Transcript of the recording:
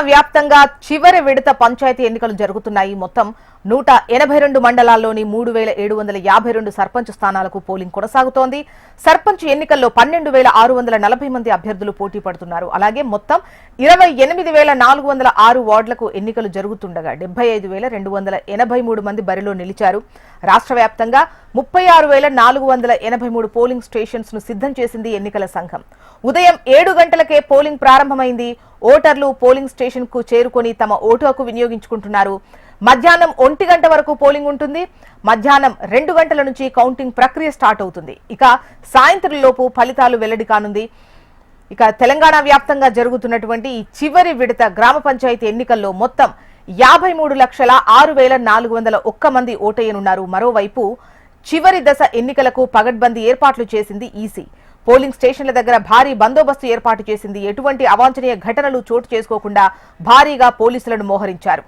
వ్యాప్తంగా చివరి విడత పంచాయతీ ఎన్నికలు జరుగుతున్నాయి. మొత్తం 182 మండలాల్లోని 3752 సర్పంచ్ స్థానాలకు పోలింగ్ కొనసాగుతోంది. సర్పంచ్ ఎన్నికల్లో 12640 మంది అభ్యర్థులు పోటీ పడుతున్నారు. అలాగే మొత్తం 28406 వార్డులకు ఎన్నికలు జరుగుతుండగా 75283 మంది బరిలో నిలిచారు. రాష్ట్ర వ్యాప్తంగా 36483 పోలింగ్ స్టేషన్స్ ను సిద్ధం చేసింది ఎన్నికల సంఘం. ఉదయం 7 గంటలకే పోలింగ్ ప్రారంభమైంది. ఓటర్లు పోలింగ్ స్టేషన్ కు చేరుకొని తమ ఓటు హక్కు వినియోగించుకుంటున్నారు. మధ్యాహ్నం 1 గంట వరకు పోలింగ్ ఉంటుంది. మధ్యాహ్నం 2 గంటల నుంచి కౌంటింగ్ ప్రక్రియ స్టార్ట్ అవుతుంది. ఇక సాయంత్రం లోపు ఫలితాలు వెల్లడి కానుంది. ఇక తెలంగాణ వ్యాప్తంగా జరుగుతున్నటువంటి ఈ చివరి విడత గ్రామ పంచాయతీ ఎన్నికల్లో మొత్తం 53,06,401 మంది ఓటయ్యనున్నారు. మరోవైపు చివరి దశ ఎన్నికలకు పగడ్బందీ ఏర్పాట్లు చేసింది ఈసీ. పోలింగ్ స్టేషన్ల దగ్గర భారీ బందోబస్తు ఏర్పాటు చేసింది. ఎటువంటి అవాంఛనీయ ఘటనలు చోటు చేసుకోకుండా భారీగా పోలీసులను మోహరించారు.